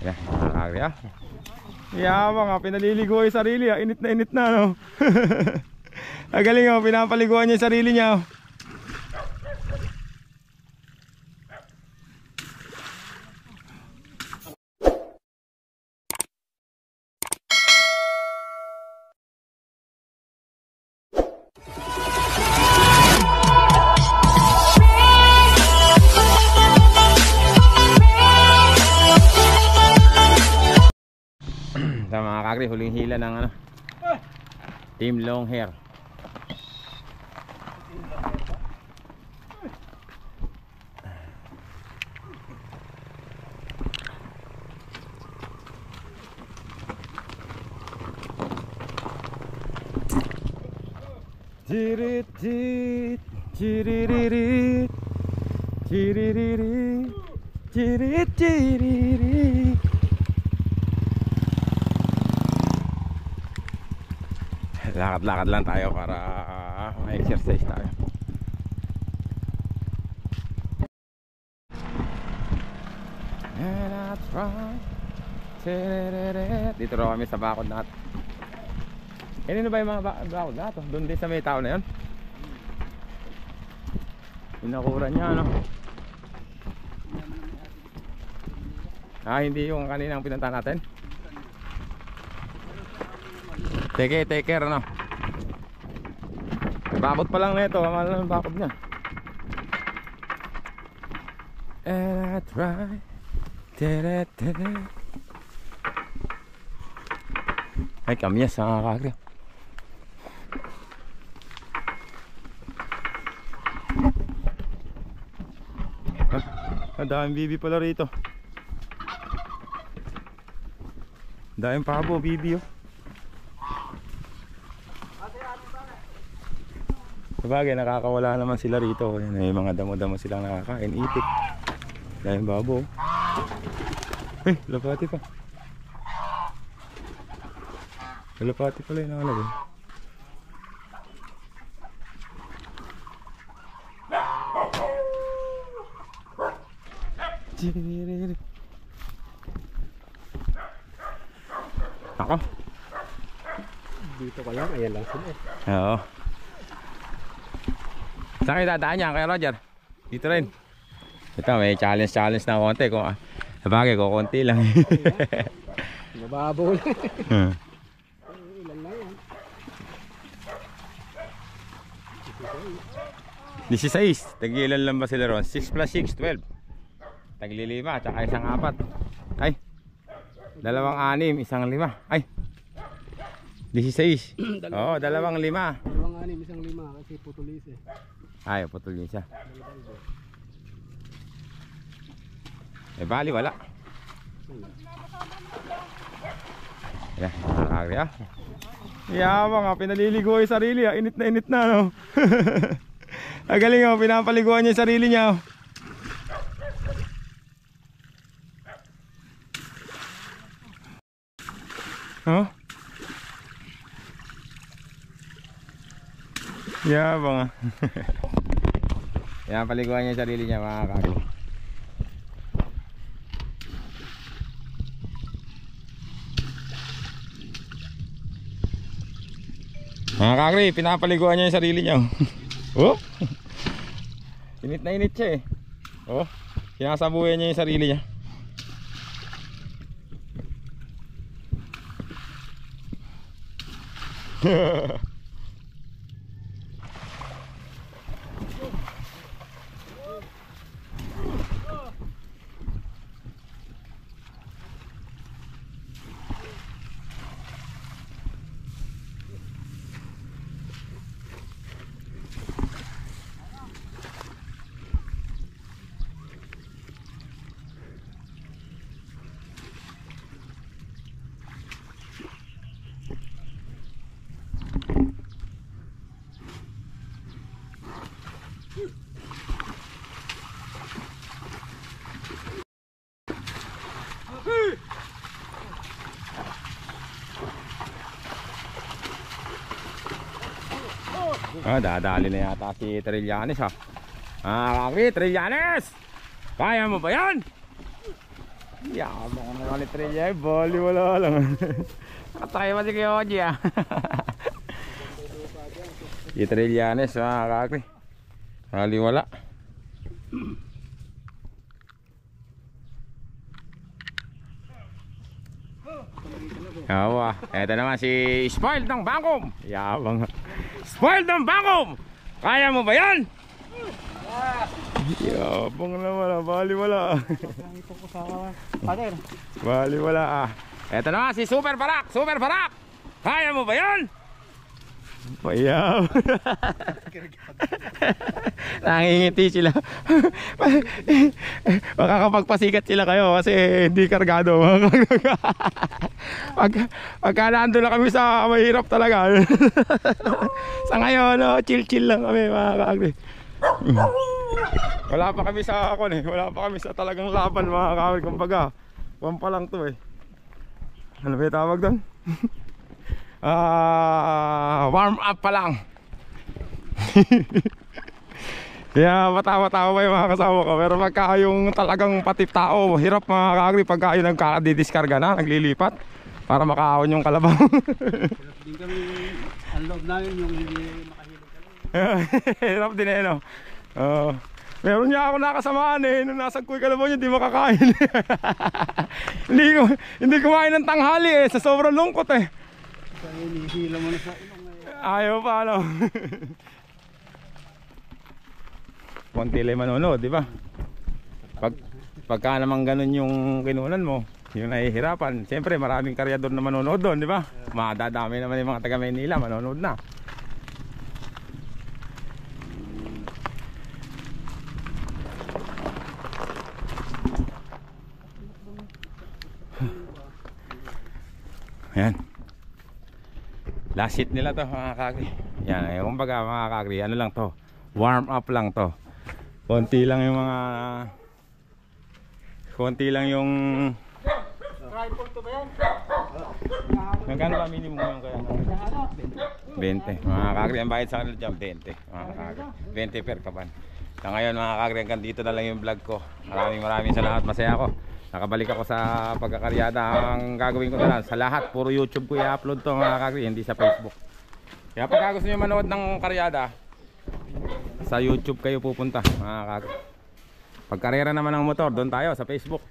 Yan, nakakari ah. Yabang ah, pinaliligo yung sarili ah. Init na no. Agaling oh, pinapaliguan niya yung sarili niya oh. Sa mga kakri, huling hila ng ano, Team Long Hair. Cirit cirit ciriririt ciriririt cirit ciriririt. Lakad-lakad lang tayo para ma-exercise tayo. And I try. Dito raw kami sa bakod natin. Kanino ba yung mga bakod nato? Doon din sa may tao na yun. Pinakuran niya ano. Hindi yung kaninang pinunta natin. Take care ano. Bakod pa lang nito, mahal na yung bakod niya. And I try. Ay kamyas ang kakagri. Ang daming bibi pala rito. Daming pabo, bibi oh. Sabagay, nakakawala naman sila rito. May mga damo-damo silang nakakain, itik. Dahil babo. Lapati pa. Lapati pala yung nakalagay. Ako. Dito ka lang, ayan lang sila eh. Oo. Saan kayo dadaan niya kay Roger? Dito rin. Ito may challenge na konti. Sabagay ko konti lang. Mababaw lang. Ilan lang yan. 16. Tagilan lang ba sila ron? 6 plus 6, 12. Tagli-5 at saka isang 4. Ay. 2 6, isang 5. Ay. 16. Oo, 2 5. 2 6, isang 5 kasi putulis eh. Ay, putol yun siya. Bali wala. Yan, nakakari ah. Yabang ah, pinaliligo yung sarili ah. Init na no. Agaling oh, pinapaliguan niya yung sarili niya oh. Huh? Yabang ah. Yan, paliguan niya yung sarili niya mga kakri. Mga kakri, pinapaliguan niya yung sarili niya. Oh. Init na init siya eh. Oh, sinasabuyan niya yung sarili niya. Dadali na yata si Trillanes ha. Kakri, Trillanes! Kaya mo ba yan? Yabang naman ni Trilya, bali wala lang. Katay mo si Kiyoji ah. Si Trillanes mga kakri. Bali wala. Yawa, eto naman si Spoiled ng Bangkom. Yabang. Spoiled ng Bangkom. Kaya mo ba yan? Yabang naman, bali wala. Bali wala ah. Eto naman si Super Barak. Super Barak. Kaya mo ba yan? Payaw. Nangingiti sila. Makakapagpasikat sila kayo kasi hindi kargado. Pagka nandun na kami sa mahirap talaga. Sa ngayon, no, chill lang kami mga kakri. Wala pa kami sa ako wala pa kami sa talagang laban mga kakri. Kumbaga, one pa lang to eh. Ano ba yung tawag doon? Warm up pa lang. Kaya matawa-tawa pa yung mga kasama ko. Pero pagka yung talagang patip tao, hirap mga kakri pagka yung nagkakadidiskarga na, naglilipat para makaahon yung kalabaw. Din kami, ang loob namin yung hindi makahilig kami. Hirap din eh no. Meron niya ako nakasamaan eh. Nung nasa kuy kalabaw niya, di makakain. Hindi kumain ng tanghali eh. Sa sobrang lungkot eh. Kaya hinihila mo na sa ilong na Ayaw pa ano. Konti lang manonood, di ba? Pagka naman ganun yung kinunan mo, yung nahihirapan, siyempre maraming karyador na manonood doon, di ba? Madadami naman yung mga taga Maynila manonood na. Ayan. Last hit nila to mga kakri. Yan, kumbaga mga kakri, ano lang to, warm up lang to. Konti lang yung Tripod to ba yan? Magkano ba minimum yung kaya? 20. Mga kakri, ang bayad sa kanila dyan 20. Mga kakri, 20 per kaban. Sa ngayon mga kakri, hanggang dito na lang yung vlog ko. Maraming salamat, masaya ako. Nakabalik ako sa pagkakaryada. Ang gagawin ko na lang sa lahat, puro YouTube ko i-upload to mga kakri, hindi sa Facebook. Kaya pagka gusto nyo manood ng karyada, sa YouTube kayo pupunta mga kakri. Pag karera naman ng motor, doon tayo sa Facebook.